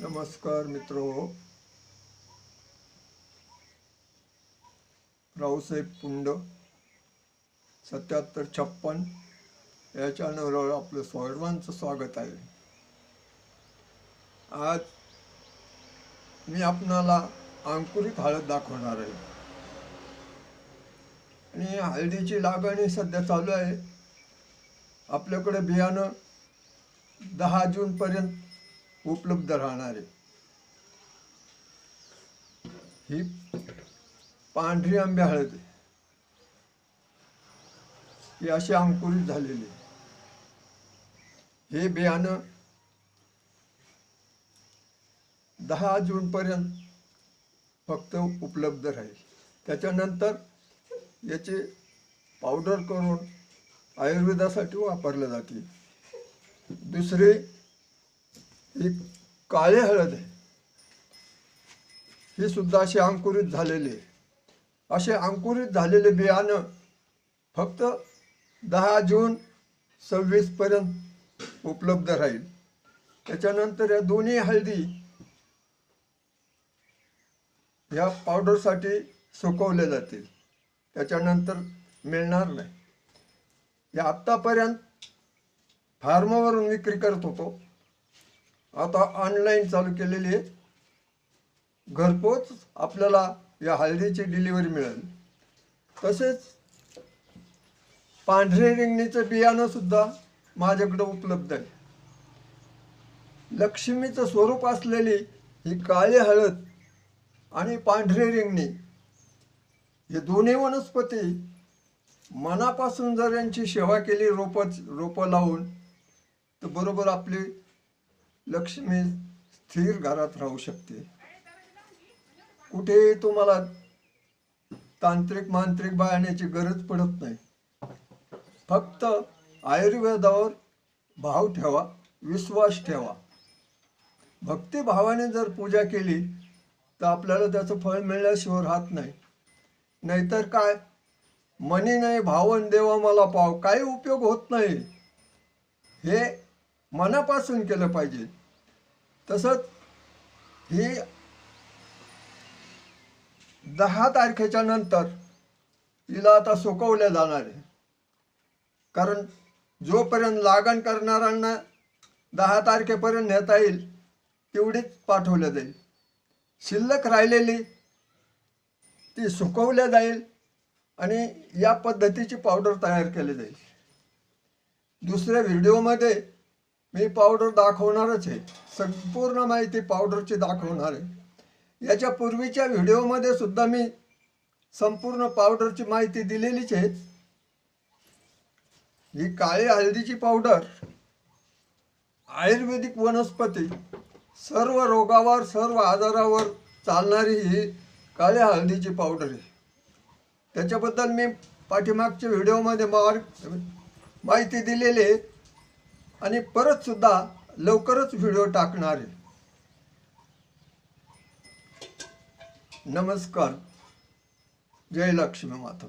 नमस्कार मित्रो, रावसाहेब पुंड 7756 या चॅनलवर आपलं सर्वांचं स्वागत आहे। आज मी आपणाला अंकुरित हळद दाखवणार आहे आणि हळदीची लागण सध्या चालू आहे। आपल्याकडे बियाणं 10 जून पर्यंत उपलब्ध राहणार आहे। ही पांढरी आंबे हळद ही अशी अंकुरित झालेली। हे बियाणं 10 जून पर्यंत फक्त उपलब्ध राहील। त्याच्यानंतर याचे पावडर करून आयुर्वेदासाठी वापरले जाते। दुसरे ही काळे हळद आहे, ही सुद्धा अशी अंकुरित झालेली आहे। असे अंकुरित झालेले बियाणं फक्त 10 जून 26 पर्यंत उपलब्ध राहील। त्याच्यानंतर या दोन्ही हळदी या पावडरसाठी सुकवले जातील, त्याच्यानंतर मिळणार नाही। या आत्तापर्यंत फार्मावरून विक्री करत होतो, आता ऑनलाईन चालू केलेली आहे। घरपोच आपल्याला या हळदीची डिलिव्हरी मिळेल। तसेच पांढरे रिंगणीचं बियाणं सुद्धा माझ्याकडे उपलब्ध आहे। लक्ष्मीचं स्वरूप असलेली ही काळी हळद आणि पांढरे रिंगणी हे दोन्ही वनस्पती मनापासून जर यांची सेवा केली, रोपं लावून, तर बरोबर आपली लक्ष्मी स्थिर घरात राहू शकते। कुठेही तुम्हाला तांत्रिक मांत्रिक बाळण्याची गरज पडत नाही। फक्त आयुर्वेदावर भाव ठेवा, विश्वास ठेवा। भक्तिभावाने जर पूजा केली तर आपल्याला त्याचं फळ मिळण्याशिवाय राहत नाही। नाहीतर काय, मनी नाही भावन देवा मला पाव, काही उपयोग होत नाही। हे मनापासून केलं पाहिजे। तसंच ही 10 तारखेच्या नंतर हिला आता सुकवल्या जाणार आहे। कारण जोपर्यंत लागण करणाऱ्यांना 10 तारखेपर्यंत नेता येईल तेवढीच पाठवल्या जाईल। शिल्लक राहिलेली ती सुकवल्या जाईल आणि या पद्धतीची पावडर तयार केली जाईल। दुसऱ्या व्हिडिओमध्ये मी पावडर दाखवणारच आहे, संपूर्ण माहिती पावडरची दाखवणार आहे। याच्या पूर्वीच्या व्हिडिओमध्ये सुद्धा मी संपूर्ण पावडरची माहिती दिलेलीच आहे। ही काळी हळदीची पावडर आयुर्वेदिक वनस्पती, सर्व रोगावर सर्व आजारावर चालणारी ही काळ्या हळदीची पावडर आहे। त्याच्याबद्दल मी पाठीमागच्या व्हिडिओमध्ये माहिती दिलेली आहे आणि परत सुद्धा लवकरच व्हिडिओ टाकणार आहे। नमस्कार, जय लक्ष्मी माता।